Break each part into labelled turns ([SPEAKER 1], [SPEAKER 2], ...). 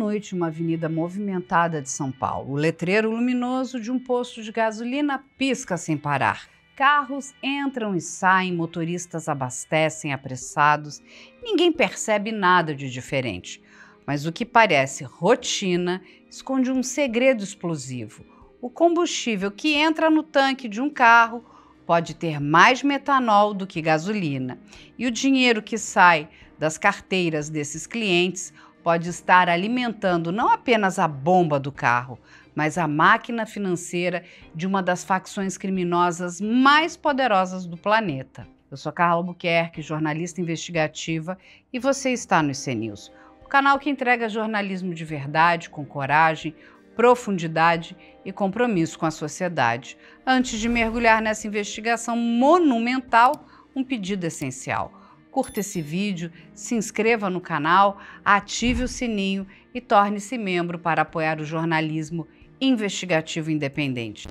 [SPEAKER 1] noite em uma avenida movimentada de São Paulo. O letreiro luminoso de um posto de gasolina pisca sem parar. Carros entram e saem, motoristas abastecem apressados. Ninguém percebe nada de diferente. Mas o que parece rotina esconde um segredo explosivo. O combustível que entra no tanque de um carro pode ter mais metanol do que gasolina. E o dinheiro que sai das carteiras desses clientes pode estar alimentando não apenas a bomba do carro, mas a máquina financeira de uma das facções criminosas mais poderosas do planeta. Eu sou Carla Albuquerque, jornalista investigativa, e você está no IC News, o canal que entrega jornalismo de verdade, com coragem, profundidade e compromisso com a sociedade. Antes de mergulhar nessa investigação monumental, um pedido essencial. Curta esse vídeo, se inscreva no canal, ative o sininho e torne-se membro para apoiar o jornalismo investigativo independente.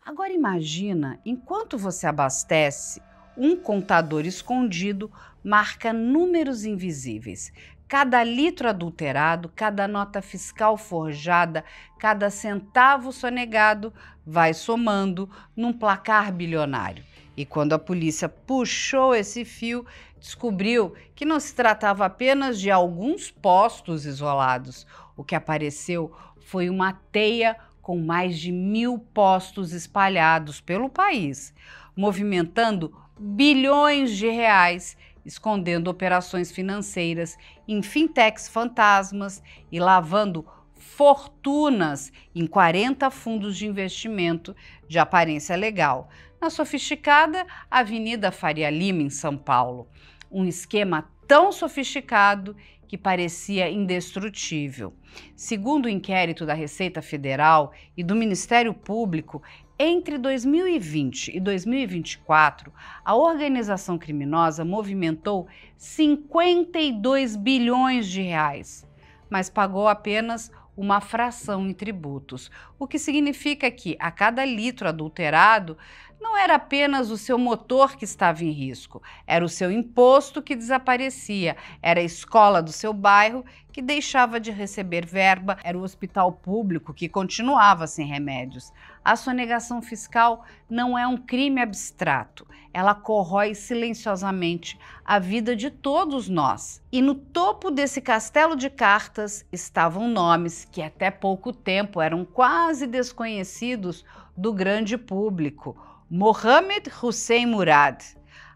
[SPEAKER 1] Agora imagina, enquanto você abastece, um contador escondido marca números invisíveis. Cada litro adulterado, cada nota fiscal forjada, cada centavo sonegado vai somando num placar bilionário. E quando a polícia puxou esse fio, descobriu que não se tratava apenas de alguns postos isolados. O que apareceu foi uma teia com mais de 1.000 postos espalhados pelo país, movimentando bilhões de reais, escondendo operações financeiras em fintechs fantasmas e lavando fortunas em 40 fundos de investimento de aparência legal, na sofisticada Avenida Faria Lima, em São Paulo. Um esquema tão sofisticado que parecia indestrutível. Segundo o inquérito da Receita Federal e do Ministério Público, entre 2020 e 2024, a organização criminosa movimentou 52 bilhões de reais, mas pagou apenas uma fração em tributos, o que significa que a cada litro adulterado não era apenas o seu motor que estava em risco, era o seu imposto que desaparecia, era a escola do seu bairro que deixava de receber verba, era o hospital público que continuava sem remédios. A sonegação fiscal não é um crime abstrato, ela corrói silenciosamente a vida de todos nós. E no topo desse castelo de cartas estavam nomes que até pouco tempo eram quase desconhecidos do grande público. Mohamed Hussein Murad,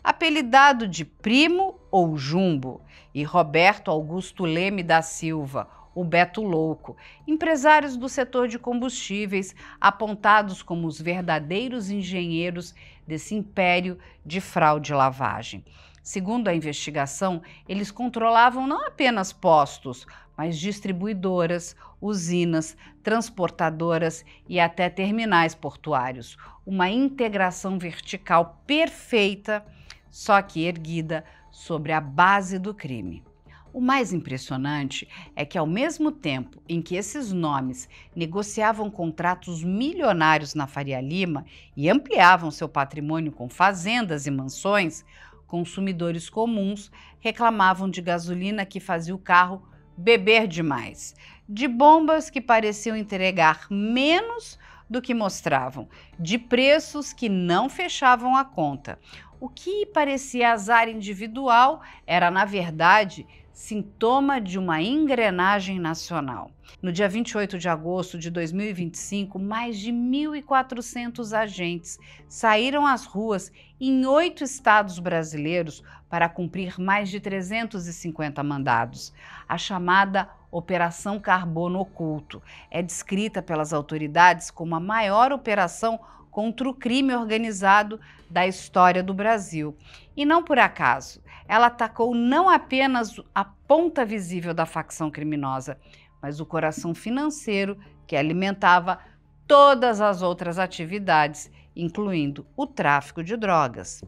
[SPEAKER 1] apelidado de Primo ou Jumbo, e Roberto Augusto Leme da Silva, o Beto Louco, empresários do setor de combustíveis, apontados como os verdadeiros engenheiros desse império de fraude e lavagem. Segundo a investigação, eles controlavam não apenas postos, mas distribuidoras, usinas, transportadoras e até terminais portuários. Uma integração vertical perfeita, só que erguida sobre a base do crime. O mais impressionante é que, ao mesmo tempo em que esses nomes negociavam contratos milionários na Faria Lima e ampliavam seu patrimônio com fazendas e mansões, consumidores comuns reclamavam de gasolina que fazia o carro beber demais, de bombas que pareciam entregar menos do que mostravam, de preços que não fechavam a conta. O que parecia azar individual era, na verdade, sintoma de uma engrenagem nacional. No dia 28 de agosto de 2025, mais de 1.400 agentes saíram às ruas em 8 estados brasileiros para cumprir mais de 350 mandados. A chamada Operação Carbono Oculto é descrita pelas autoridades como a maior operação contra o crime organizado da história do Brasil. E não por acaso, ela atacou não apenas a ponta visível da facção criminosa, mas o coração financeiro que alimentava todas as outras atividades, incluindo o tráfico de drogas.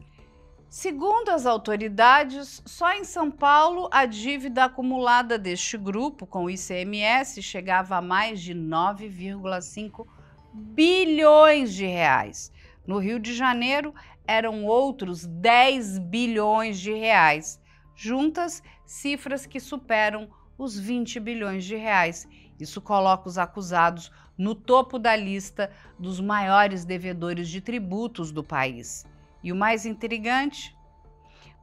[SPEAKER 1] Segundo as autoridades, só em São Paulo a dívida acumulada deste grupo com o ICMS chegava a mais de 9,5 bilhões de reais. No Rio de Janeiro, eram outros 10 bilhões de reais. Juntas, cifras que superam os 20 bilhões de reais. Isso coloca os acusados no topo da lista dos maiores devedores de tributos do país. E o mais intrigante?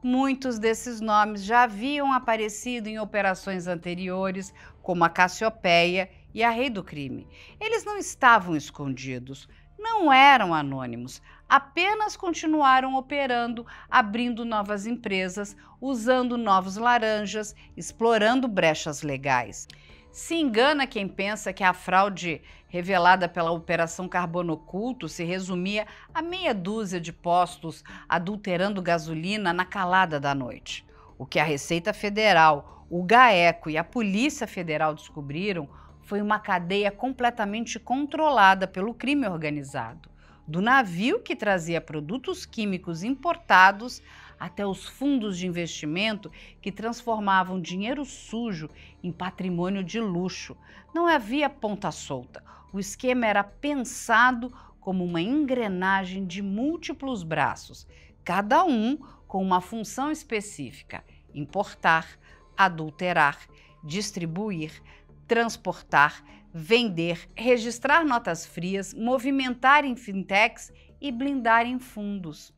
[SPEAKER 1] Muitos desses nomes já haviam aparecido em operações anteriores, como a Cassiopeia e a Rei do Crime. Eles não estavam escondidos, não eram anônimos, apenas continuaram operando, abrindo novas empresas, usando novos laranjas, explorando brechas legais. Se engana quem pensa que a fraude revelada pela Operação Carbono Oculto se resumia a meia dúzia de postos adulterando gasolina na calada da noite. O que a Receita Federal, o GAECO e a Polícia Federal descobriram foi uma cadeia completamente controlada pelo crime organizado, do navio que trazia produtos químicos importados até os fundos de investimento que transformavam dinheiro sujo em patrimônio de luxo. Não havia ponta solta. O esquema era pensado como uma engrenagem de múltiplos braços, cada um com uma função específica: importar, adulterar, distribuir, transportar, vender, registrar notas frias, movimentar em fintechs e blindar em fundos.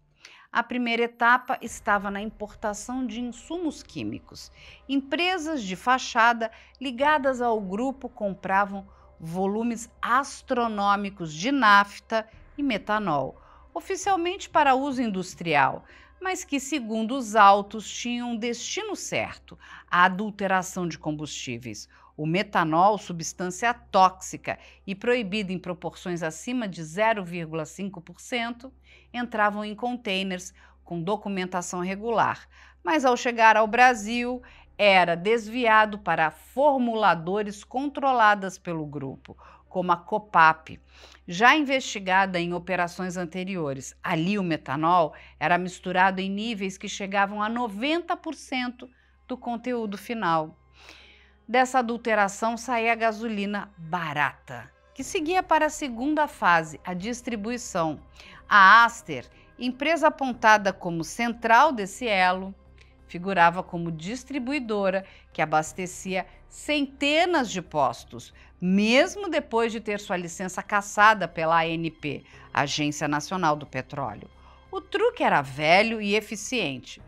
[SPEAKER 1] A primeira etapa estava na importação de insumos químicos. Empresas de fachada ligadas ao grupo compravam volumes astronômicos de nafta e metanol, oficialmente para uso industrial, mas que, segundo os autos, tinham um destino certo: a adulteração de combustíveis. O metanol, substância tóxica e proibida em proporções acima de 0,5%, entravam em containers com documentação regular, mas ao chegar ao Brasil, era desviado para formuladores controladas pelo grupo, como a Copap, já investigada em operações anteriores. Ali o metanol era misturado em níveis que chegavam a 90% do conteúdo final. Dessa adulteração saía a gasolina barata, que seguia para a segunda fase, a distribuição. A Aster, empresa apontada como central desse elo, figurava como distribuidora que abastecia centenas de postos, mesmo depois de ter sua licença cassada pela ANP, Agência Nacional do Petróleo. O truque era velho e eficiente.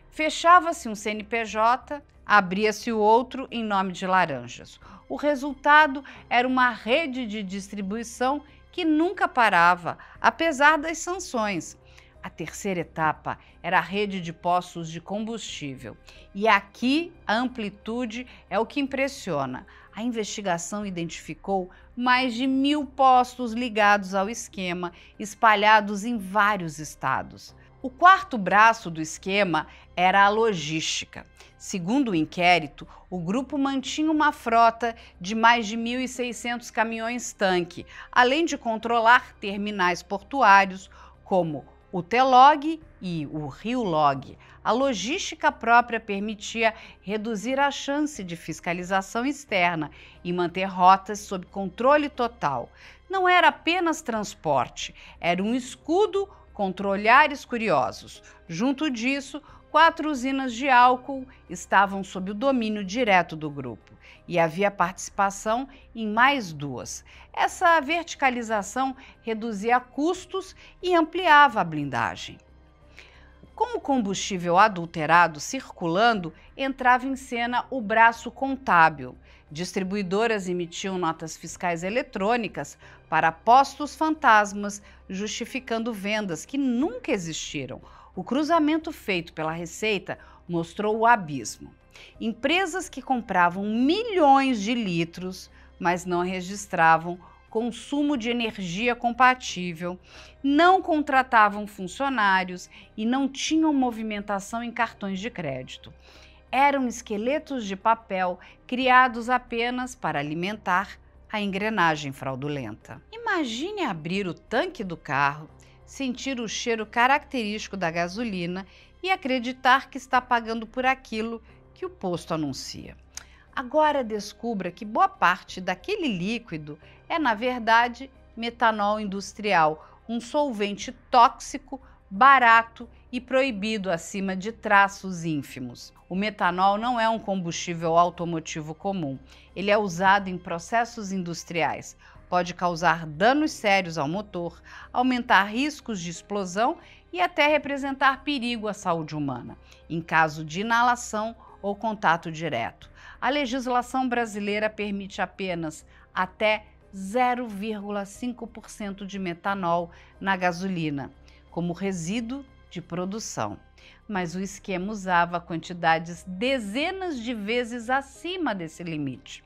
[SPEAKER 1] Fechava-se um CNPJ, abria-se o outro em nome de laranjas. O resultado era uma rede de distribuição que nunca parava, apesar das sanções. A terceira etapa era a rede de postos de combustível. E aqui a amplitude é o que impressiona. A investigação identificou mais de 1.000 postos ligados ao esquema, espalhados em vários estados. O quarto braço do esquema era a logística. Segundo o inquérito, o grupo mantinha uma frota de mais de 1.600 caminhões-tanque, além de controlar terminais portuários como o Telog e o Rio Log. A logística própria permitia reduzir a chance de fiscalização externa e manter rotas sob controle total. Não era apenas transporte, era um escudo contra olhares curiosos. Junto disso, 4 usinas de álcool estavam sob o domínio direto do grupo e havia participação em mais 2. Essa verticalização reduzia custos e ampliava a blindagem. Com o combustível adulterado circulando, entrava em cena o braço contábil. Distribuidoras emitiam notas fiscais eletrônicas para postos fantasmas, justificando vendas que nunca existiram. O cruzamento feito pela Receita mostrou o abismo. Empresas que compravam milhões de litros, mas não registravam consumo de energia compatível, não contratavam funcionários e não tinham movimentação em cartões de crédito. Eram esqueletos de papel criados apenas para alimentar a engrenagem fraudulenta. Imagine abrir o tanque do carro, sentir o cheiro característico da gasolina e acreditar que está pagando por aquilo que o posto anuncia. Agora descubra que boa parte daquele líquido é, na verdade, metanol industrial, um solvente tóxico, barato e proibido acima de traços ínfimos. O metanol não é um combustível automotivo comum. Ele é usado em processos industriais. Pode causar danos sérios ao motor, aumentar riscos de explosão e até representar perigo à saúde humana, em caso de inalação ou contato direto. A legislação brasileira permite apenas até 0,5% de metanol na gasolina, como resíduo de produção. Mas o esquema usava quantidades dezenas de vezes acima desse limite.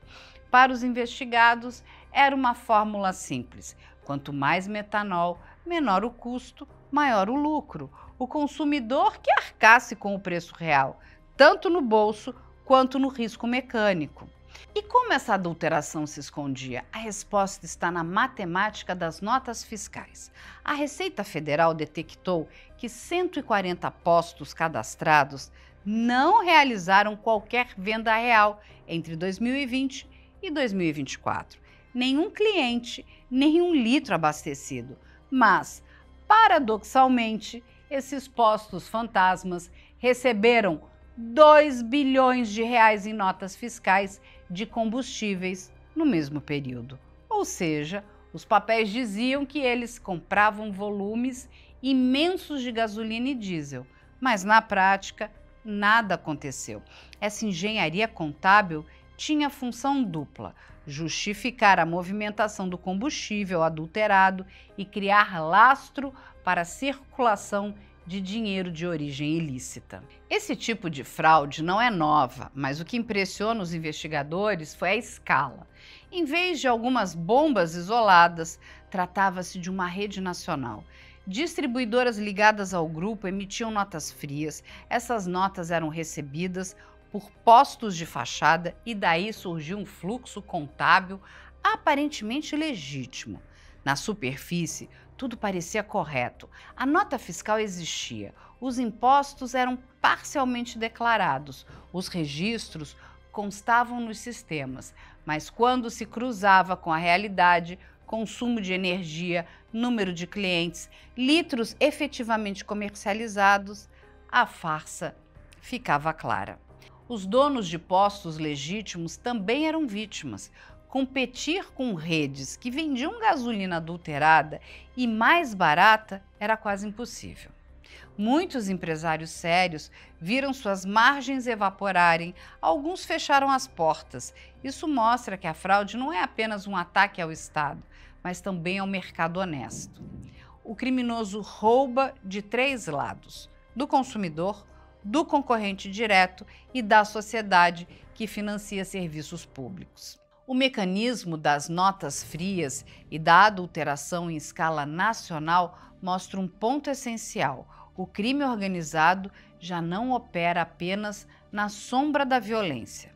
[SPEAKER 1] Para os investigados, era uma fórmula simples. Quanto mais metanol, menor o custo, maior o lucro. O consumidor que arcasse com o preço real, tanto no bolso quanto no risco mecânico. E como essa adulteração se escondia? A resposta está na matemática das notas fiscais. A Receita Federal detectou que 140 postos cadastrados não realizaram qualquer venda real entre 2020 e 2024. Nenhum cliente, nenhum litro abastecido. Mas, paradoxalmente, esses postos fantasmas receberam 2 bilhões de reais em notas fiscais de combustíveis no mesmo período. Ou seja, os papéis diziam que eles compravam volumes imensos de gasolina e diesel, mas na prática nada aconteceu. Essa engenharia contábil tinha função dupla: justificar a movimentação do combustível adulterado e criar lastro para a circulação de dinheiro de origem ilícita. Esse tipo de fraude não é nova, mas o que impressiona os investigadores foi a escala. Em vez de algumas bombas isoladas, tratava-se de uma rede nacional. Distribuidoras ligadas ao grupo emitiam notas frias. Essas notas eram recebidas por postos de fachada e daí surgiu um fluxo contábil aparentemente legítimo. Na superfície, tudo parecia correto. A nota fiscal existia, os impostos eram parcialmente declarados, os registros constavam nos sistemas, mas quando se cruzava com a realidade, consumo de energia, número de clientes, litros efetivamente comercializados, a farsa ficava clara. Os donos de postos legítimos também eram vítimas. Competir com redes que vendiam gasolina adulterada e mais barata era quase impossível. Muitos empresários sérios viram suas margens evaporarem, alguns fecharam as portas. Isso mostra que a fraude não é apenas um ataque ao Estado, mas também ao mercado honesto. O criminoso rouba de 3 lados: do consumidor, do concorrente direto e da sociedade que financia serviços públicos. O mecanismo das notas frias e da adulteração em escala nacional mostra um ponto essencial: o crime organizado já não opera apenas na sombra da violência.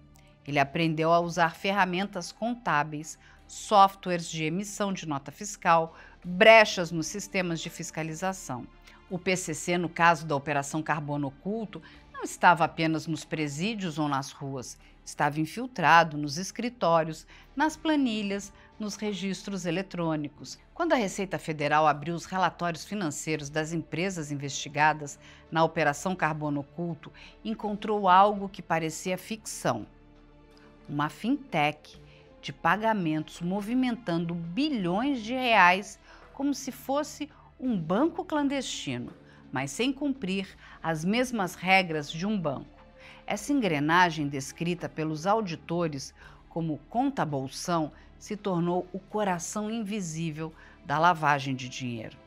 [SPEAKER 1] Ele aprendeu a usar ferramentas contábeis, softwares de emissão de nota fiscal, brechas nos sistemas de fiscalização. O PCC, no caso da Operação Carbono Oculto, não estava apenas nos presídios ou nas ruas, estava infiltrado nos escritórios, nas planilhas, nos registros eletrônicos. Quando a Receita Federal abriu os relatórios financeiros das empresas investigadas na Operação Carbono Oculto, encontrou algo que parecia ficção: uma fintech de pagamentos movimentando bilhões de reais como se fosse um banco clandestino, mas sem cumprir as mesmas regras de um banco. Essa engrenagem, descrita pelos auditores como conta-bolsão, se tornou o coração invisível da lavagem de dinheiro.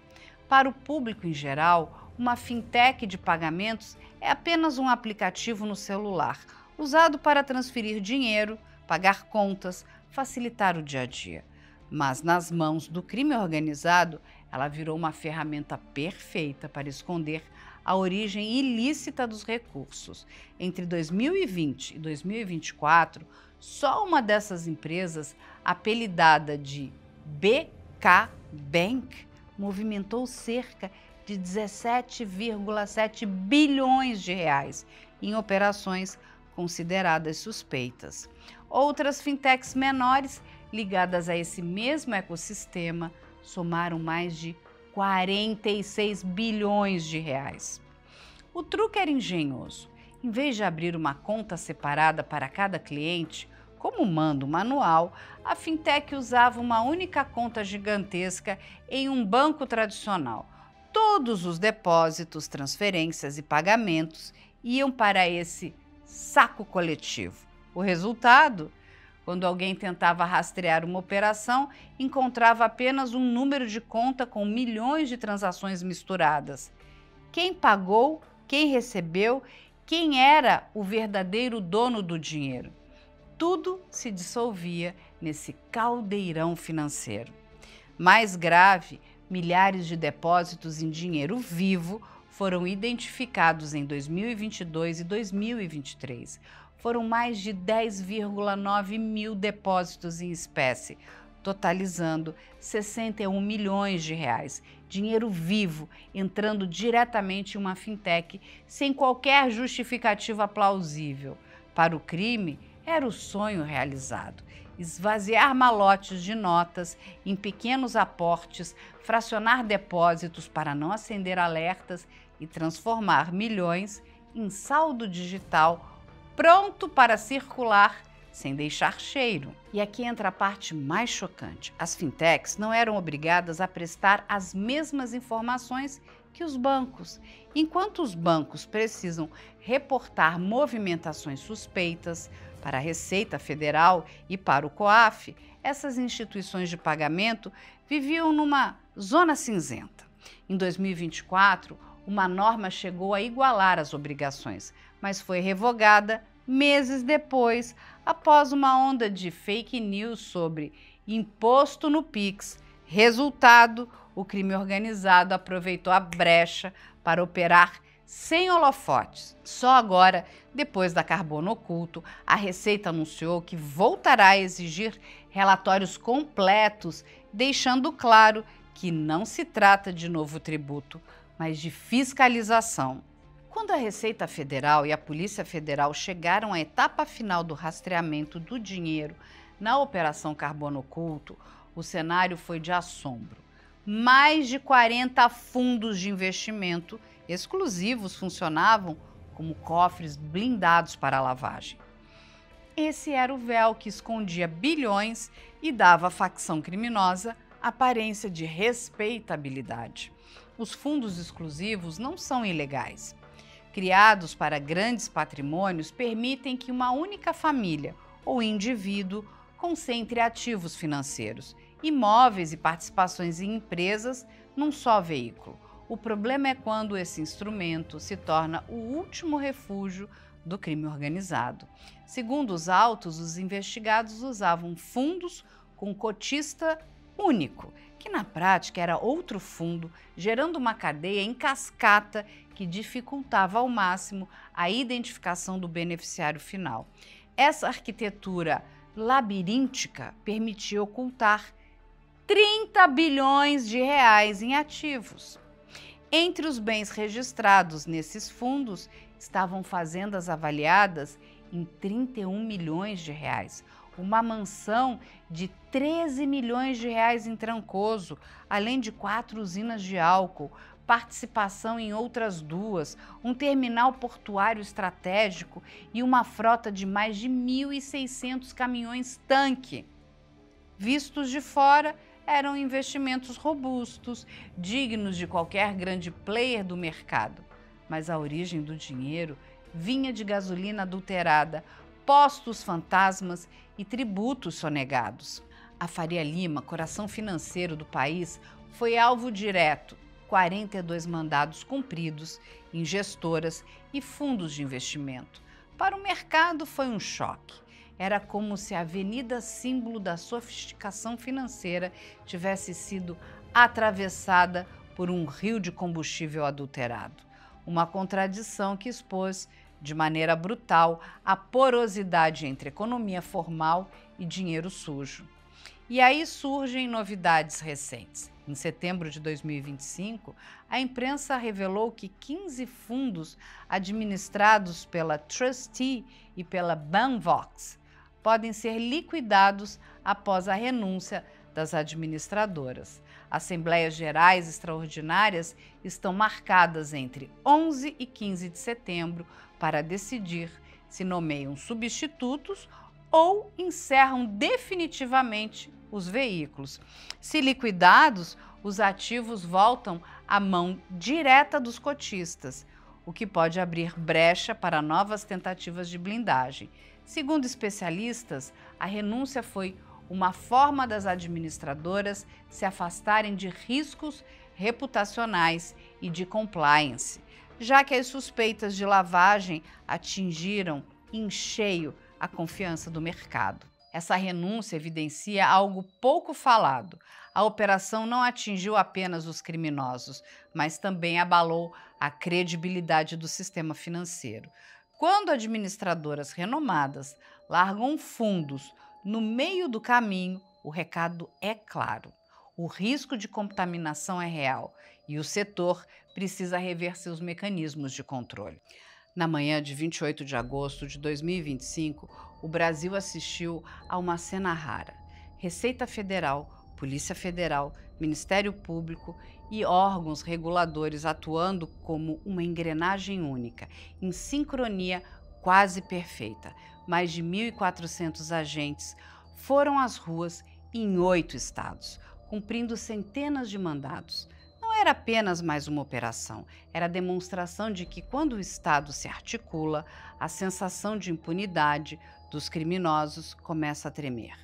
[SPEAKER 1] Para o público em geral, uma fintech de pagamentos é apenas um aplicativo no celular, usado para transferir dinheiro, pagar contas, facilitar o dia a dia. Mas nas mãos do crime organizado, ela virou uma ferramenta perfeita para esconder a origem ilícita dos recursos. Entre 2020 e 2024, só uma dessas empresas, apelidada de BK Bank, movimentou cerca de 17,7 bilhões de reais em operações consideradas suspeitas. Outras fintechs menores, ligadas a esse mesmo ecossistema, somaram mais de 46 bilhões de reais. O truque era engenhoso. Em vez de abrir uma conta separada para cada cliente, como manda o manual, a fintech usava uma única conta gigantesca em um banco tradicional. Todos os depósitos, transferências e pagamentos iam para esse saco coletivo. O resultado? Quando alguém tentava rastrear uma operação, encontrava apenas um número de conta com milhões de transações misturadas. Quem pagou, quem recebeu, quem era o verdadeiro dono do dinheiro? Tudo se dissolvia nesse caldeirão financeiro. Mais grave, milhares de depósitos em dinheiro vivo foram identificados em 2022 e 2023. Foram mais de 10,9 mil depósitos em espécie, totalizando 61 milhões de reais. Dinheiro vivo entrando diretamente em uma fintech sem qualquer justificativa plausível. Para o crime, era o sonho realizado. Esvaziar malotes de notas em pequenos aportes, fracionar depósitos para não acender alertas e transformar milhões em saldo digital pronto para circular sem deixar cheiro. E aqui entra a parte mais chocante. As fintechs não eram obrigadas a prestar as mesmas informações que os bancos. Enquanto os bancos precisam reportar movimentações suspeitas para a Receita Federal e para o COAF, essas instituições de pagamento viviam numa zona cinzenta. Em 2024, uma norma chegou a igualar as obrigações, mas foi revogada meses depois, após uma onda de fake news sobre imposto no Pix. Resultado, o crime organizado aproveitou a brecha para operar sem holofotes. Só agora, depois da Carbono Oculto, a Receita anunciou que voltará a exigir relatórios completos, deixando claro que não se trata de novo tributo, mas de fiscalização. Quando a Receita Federal e a Polícia Federal chegaram à etapa final do rastreamento do dinheiro na Operação Carbono Oculto, o cenário foi de assombro. Mais de 40 fundos de investimento exclusivos funcionavam como cofres blindados para a lavagem. Esse era o véu que escondia bilhões e dava à facção criminosa aparência de respeitabilidade. Os fundos exclusivos não são ilegais. Criados para grandes patrimônios, permitem que uma única família ou indivíduo concentre ativos financeiros, imóveis e participações em empresas num só veículo. O problema é quando esse instrumento se torna o último refúgio do crime organizado. Segundo os autos, os investigados usavam fundos com cotista único, que na prática era outro fundo, gerando uma cadeia em cascata que dificultava ao máximo a identificação do beneficiário final. Essa arquitetura labiríntica permitia ocultar 30 bilhões de reais em ativos. Entre os bens registrados nesses fundos estavam fazendas avaliadas em 31 milhões de reais, uma mansão de 13 milhões de reais em Trancoso, além de 4 usinas de álcool, participação em outras 2, um terminal portuário estratégico e uma frota de mais de 1.600 caminhões-tanque. Vistos de fora, eram investimentos robustos, dignos de qualquer grande player do mercado. Mas a origem do dinheiro vinha de gasolina adulterada, postos fantasmas e tributos sonegados. A Faria Lima, coração financeiro do país, foi alvo direto. 42 mandados cumpridos em gestoras e fundos de investimento. Para o mercado foi um choque. Era como se a avenida símbolo da sofisticação financeira tivesse sido atravessada por um rio de combustível adulterado. Uma contradição que expôs de maneira brutal a porosidade entre economia formal e dinheiro sujo. E aí surgem novidades recentes. Em setembro de 2025, a imprensa revelou que 15 fundos administrados pela Trustee e pela Banvox podem ser liquidados após a renúncia das administradoras. Assembleias Gerais Extraordinárias estão marcadas entre 11 e 15 de setembro para decidir se nomeiam substitutos ou encerram definitivamente os veículos. Se liquidados, os ativos voltam à mão direta dos cotistas, o que pode abrir brecha para novas tentativas de blindagem. Segundo especialistas, a renúncia foi uma forma das administradoras se afastarem de riscos reputacionais e de compliance, já que as suspeitas de lavagem atingiram em cheio a confiança do mercado. Essa renúncia evidencia algo pouco falado. A operação não atingiu apenas os criminosos, mas também abalou a credibilidade do sistema financeiro. Quando administradoras renomadas largam fundos no meio do caminho, o recado é claro. O risco de contaminação é real e o setor precisa rever seus mecanismos de controle. Na manhã de 28 de agosto de 2025, o Brasil assistiu a uma cena rara. Receita Federal, Polícia Federal, Ministério Público e órgãos reguladores atuando como uma engrenagem única, em sincronia quase perfeita. Mais de 1.400 agentes foram às ruas em 8 estados, cumprindo centenas de mandados. Não era apenas mais uma operação, era a demonstração de que quando o Estado se articula, a sensação de impunidade dos criminosos começa a tremer.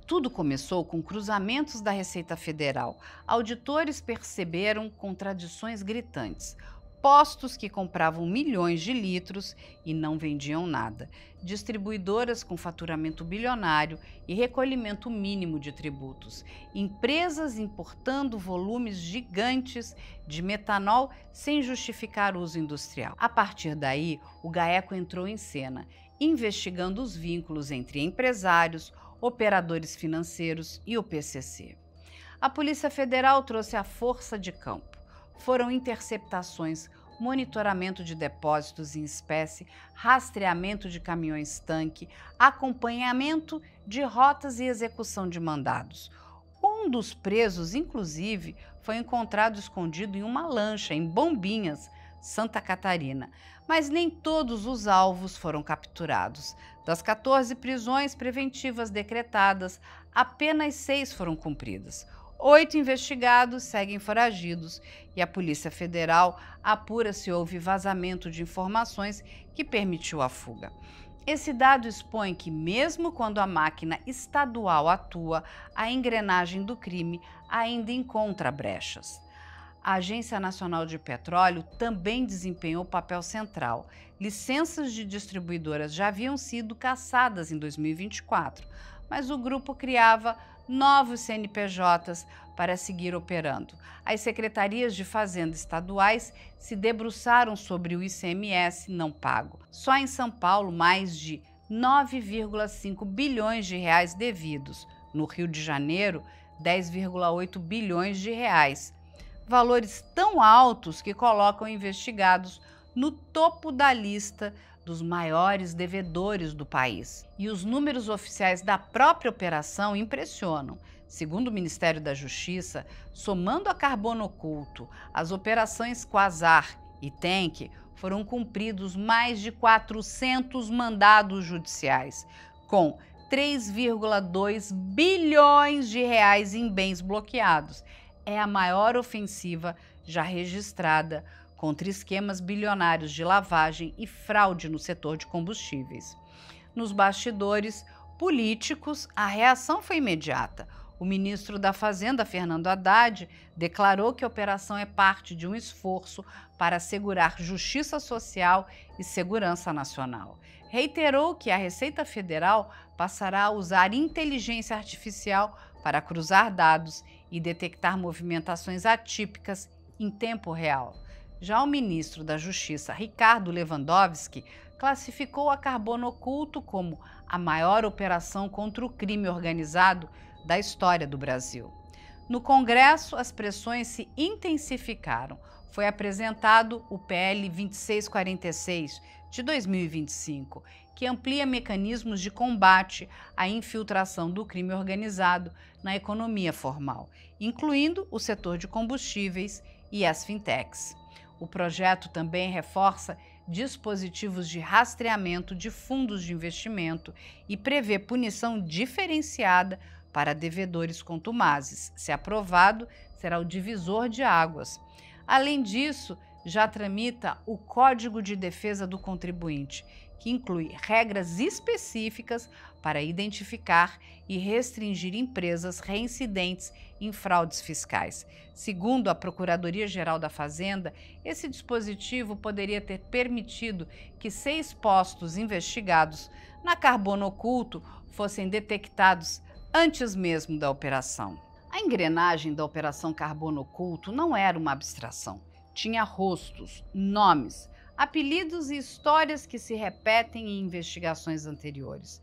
[SPEAKER 1] Tudo começou com cruzamentos da Receita Federal. Auditores perceberam contradições gritantes. Postos que compravam milhões de litros e não vendiam nada. Distribuidoras com faturamento bilionário e recolhimento mínimo de tributos. Empresas importando volumes gigantes de metanol sem justificar uso industrial. A partir daí, o GAECO entrou em cena, investigando os vínculos entre empresários, operadores financeiros e o PCC. A Polícia Federal trouxe a força de campo. Foram interceptações, monitoramento de depósitos em espécie, rastreamento de caminhões-tanque, acompanhamento de rotas e execução de mandados. Um dos presos, inclusive, foi encontrado escondido em uma lancha em Bombinhas, Santa Catarina. Mas nem todos os alvos foram capturados. Das 14 prisões preventivas decretadas, apenas 6 foram cumpridas. 8 investigados seguem foragidos e a Polícia Federal apura se houve vazamento de informações que permitiu a fuga. Esse dado expõe que, mesmo quando a máquina estadual atua, a engrenagem do crime ainda encontra brechas. A Agência Nacional de Petróleo também desempenhou papel central. Licenças de distribuidoras já haviam sido cassadas em 2024, mas o grupo criava novos CNPJs para seguir operando. As secretarias de Fazenda estaduais se debruçaram sobre o ICMS não pago. Só em São Paulo, mais de 9,5 bilhões de reais devidos. No Rio de Janeiro, 10,8 bilhões de reais. Valores tão altos que colocam investigados no topo da lista dos maiores devedores do país. E os números oficiais da própria operação impressionam. Segundo o Ministério da Justiça, somando a Carbono Oculto, as operações Quasar e Tank, foram cumpridos mais de 400 mandados judiciais, com 3,2 bilhões de reais em bens bloqueados. É a maior ofensiva já registrada contra esquemas bilionários de lavagem e fraude no setor de combustíveis. Nos bastidores políticos, a reação foi imediata. O ministro da Fazenda, Fernando Haddad, declarou que a operação é parte de um esforço para assegurar justiça social e segurança nacional. Reiterou que a Receita Federal passará a usar inteligência artificial para cruzar dados e detectar movimentações atípicas em tempo real. Já o ministro da Justiça, Ricardo Lewandowski, classificou a Carbono Oculto como a maior operação contra o crime organizado da história do Brasil. No Congresso, as pressões se intensificaram. Foi apresentado o PL 2646, de 2025, que amplia mecanismos de combate à infiltração do crime organizado na economia formal, incluindo o setor de combustíveis e as fintechs. O projeto também reforça dispositivos de rastreamento de fundos de investimento e prevê punição diferenciada para devedores contumazes. Se aprovado, será o divisor de águas. Além disso, já tramita o Código de Defesa do Contribuinte, que inclui regras específicas para identificar e restringir empresas reincidentes em fraudes fiscais. Segundo a Procuradoria-Geral da Fazenda, esse dispositivo poderia ter permitido que 6 postos investigados na Carbono Oculto fossem detectados antes mesmo da operação. A engrenagem da Operação Carbono Oculto não era uma abstração. Tinha rostos, nomes, apelidos e histórias que se repetem em investigações anteriores.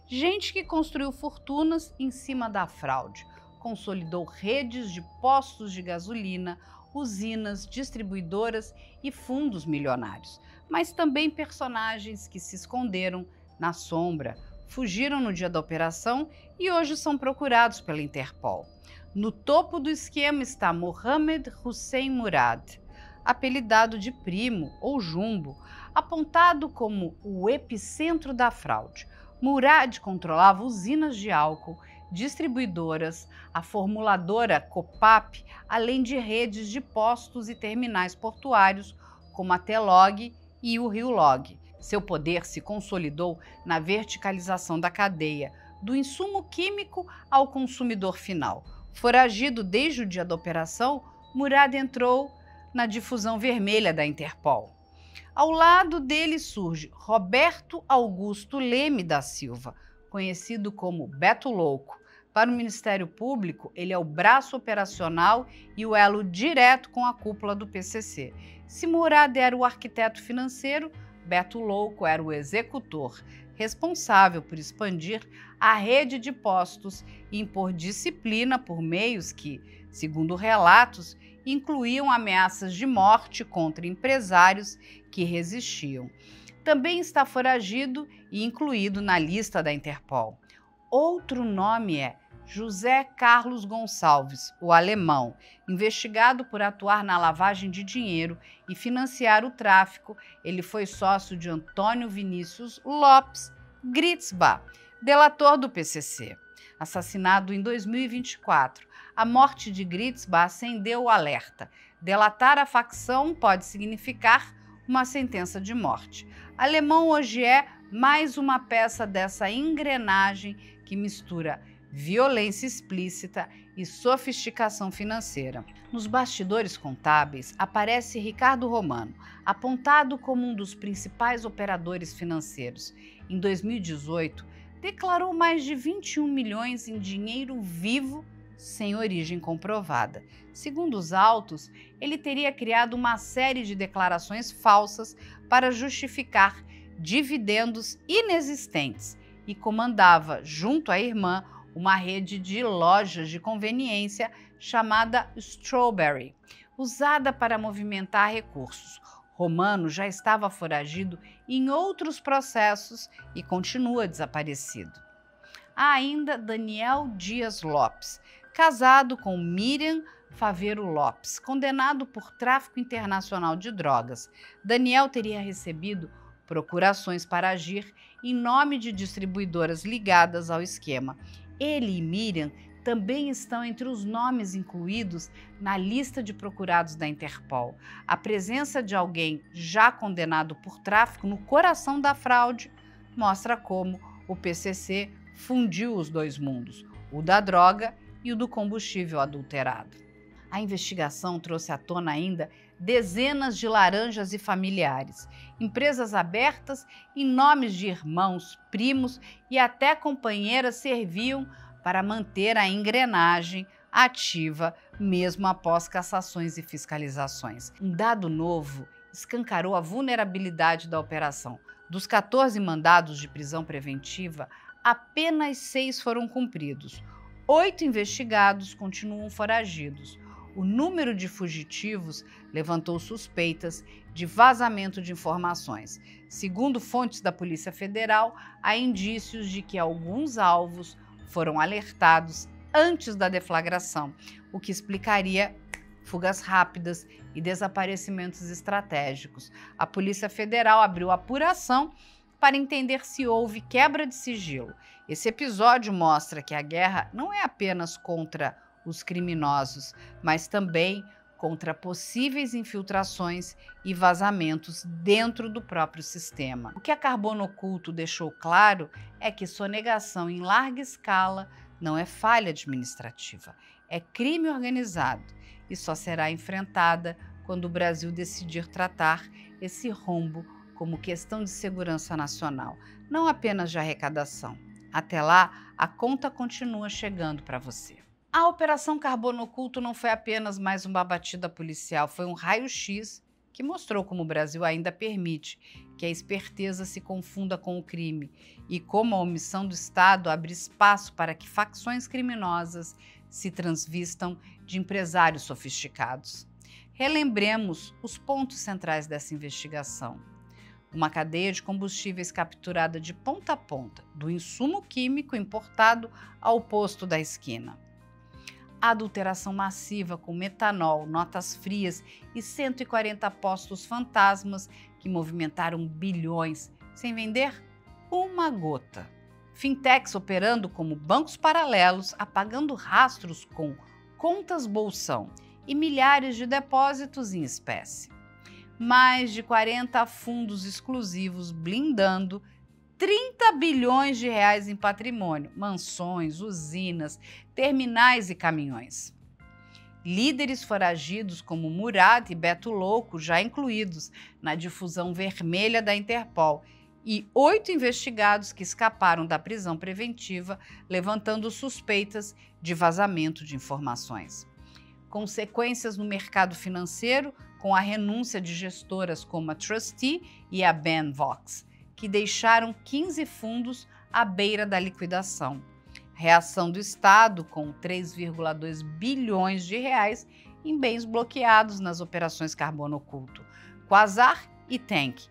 [SPEAKER 1] Gente que construiu fortunas em cima da fraude, consolidou redes de postos de gasolina, usinas, distribuidoras e fundos milionários, mas também personagens que se esconderam na sombra, fugiram no dia da operação e hoje são procurados pela Interpol. No topo do esquema está Mohamed Hussein Murad, apelidado de Primo ou Jumbo, apontado como o epicentro da fraude. Murad controlava usinas de álcool, distribuidoras, a formuladora Copap, além de redes de postos e terminais portuários, como a Telog e o Rio Log. Seu poder se consolidou na verticalização da cadeia, do insumo químico ao consumidor final. Foragido desde o dia da operação, Murad entrou na difusão vermelha da Interpol. Ao lado dele surge Roberto Augusto Leme da Silva, conhecido como Beto Louco. Para o Ministério Público, ele é o braço operacional e o elo direto com a cúpula do PCC. Se Murad era o arquiteto financeiro, Beto Louco era o executor, responsável por expandir a rede de postos e impor disciplina por meios que, segundo relatos, incluíam ameaças de morte contra empresários que resistiam. Também está foragido e incluído na lista da Interpol. Outro nome é José Carlos Gonçalves, o alemão, investigado por atuar na lavagem de dinheiro e financiar o tráfico. Ele foi sócio de Antônio Vinícius Lopes Gritzbach, delator do PCC. Assassinado em 2024, a morte de Gritzbach acendeu o alerta. Delatar a facção pode significar uma sentença de morte. Alemão hoje é mais uma peça dessa engrenagem que mistura violência explícita e sofisticação financeira. Nos bastidores contábeis aparece Ricardo Romano, apontado como um dos principais operadores financeiros. Em 2018, declarou mais de 21 milhões em dinheiro vivo sem origem comprovada. Segundo os autos, ele teria criado uma série de declarações falsas para justificar dividendos inexistentes e comandava, junto à irmã, uma rede de lojas de conveniência chamada Strawberry, usada para movimentar recursos. Romano já estava foragido em outros processos e continua desaparecido. Há ainda Daniel Dias Lopes, casado com Miriam Faveiro Lopes, condenado por tráfico internacional de drogas. Daniel teria recebido procurações para agir em nome de distribuidoras ligadas ao esquema. Ele e Miriam também estão entre os nomes incluídos na lista de procurados da Interpol. A presença de alguém já condenado por tráfico no coração da fraude mostra como o PCC fundiu os dois mundos, o da droga e o do combustível adulterado. A investigação trouxe à tona ainda dezenas de laranjas e familiares, empresas abertas em nomes de irmãos, primos e até companheiras serviam para manter a engrenagem ativa mesmo após cassações e fiscalizações. Um dado novo escancarou a vulnerabilidade da operação. Dos 14 mandados de prisão preventiva, apenas 6 foram cumpridos. 8 investigados continuam foragidos. o número de fugitivos levantou suspeitas de vazamento de informações. Segundo fontes da Polícia Federal, há indícios de que alguns alvos foram alertados antes da deflagração, o que explicaria fugas rápidas e desaparecimentos estratégicos. A Polícia Federal abriu apuração para entender se houve quebra de sigilo. Esse episódio mostra que a guerra não é apenas contra os criminosos, mas também contra possíveis infiltrações e vazamentos dentro do próprio sistema. O que a Carbono Oculto deixou claro é que sonegação em larga escala não é falha administrativa, é crime organizado e só será enfrentada quando o Brasil decidir tratar esse rombo como questão de segurança nacional, não apenas de arrecadação. Até lá, a conta continua chegando para você. A Operação Carbono Oculto não foi apenas mais uma batida policial, foi um raio-x que mostrou como o Brasil ainda permite que a esperteza se confunda com o crime e como a omissão do Estado abre espaço para que facções criminosas se transvistam de empresários sofisticados. Relembremos os pontos centrais dessa investigação. Uma cadeia de combustíveis capturada de ponta a ponta, do insumo químico importado ao posto da esquina. A adulteração massiva com metanol, notas frias e 140 postos fantasmas que movimentaram bilhões sem vender uma gota. Fintechs operando como bancos paralelos, apagando rastros com contas bolsão e milhares de depósitos em espécie. Mais de 40 fundos exclusivos blindando 30 bilhões de reais em patrimônio, mansões, usinas, terminais e caminhões. Líderes foragidos como Murad e Beto Louco já incluídos na difusão vermelha da Interpol e 8 investigados que escaparam da prisão preventiva, levantando suspeitas de vazamento de informações. Consequências no mercado financeiro com a renúncia de gestoras como a Trustee e a Benvox, que deixaram 15 fundos à beira da liquidação. Reação do Estado com 3,2 bilhões de reais em bens bloqueados nas operações Carbono Oculto, Quasar e Tank,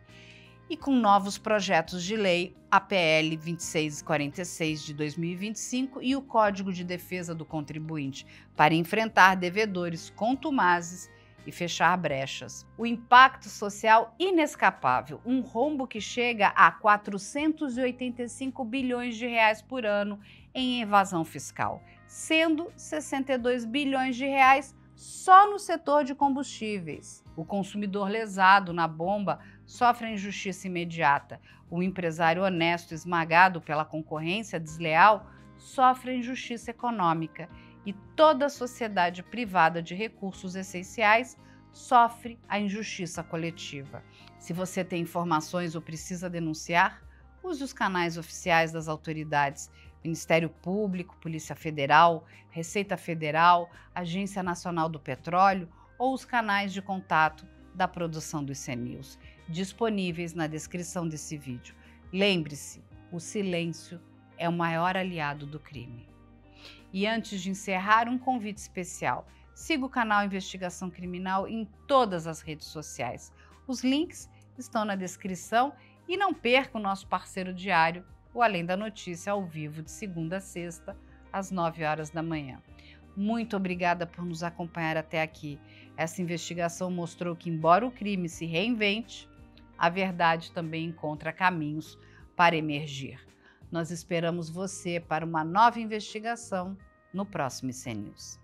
[SPEAKER 1] e com novos projetos de lei, a PL 2646 de 2025 e o Código de Defesa do Contribuinte, para enfrentar devedores contumazes e fechar brechas. O impacto social inescapável, um rombo que chega a 485 bilhões de reais por ano em evasão fiscal, sendo 62 bilhões de reais só no setor de combustíveis. O consumidor lesado na bomba sofre a injustiça imediata. O empresário honesto esmagado pela concorrência desleal sofre a injustiça econômica. E toda a sociedade privada de recursos essenciais sofre a injustiça coletiva. Se você tem informações ou precisa denunciar, use os canais oficiais das autoridades, Ministério Público, Polícia Federal, Receita Federal, Agência Nacional do Petróleo ou os canais de contato da produção do ICNews, disponíveis na descrição desse vídeo. Lembre-se, o silêncio é o maior aliado do crime. E antes de encerrar, um convite especial. Siga o canal Investigação Criminal em todas as redes sociais. Os links estão na descrição e não perca o nosso parceiro diário, o Além da Notícia, ao vivo de segunda a sexta, às 9 horas da manhã. Muito obrigada por nos acompanhar até aqui. Essa investigação mostrou que, embora o crime se reinvente, a verdade também encontra caminhos para emergir. Nós esperamos você para uma nova investigação no próximo ICNews.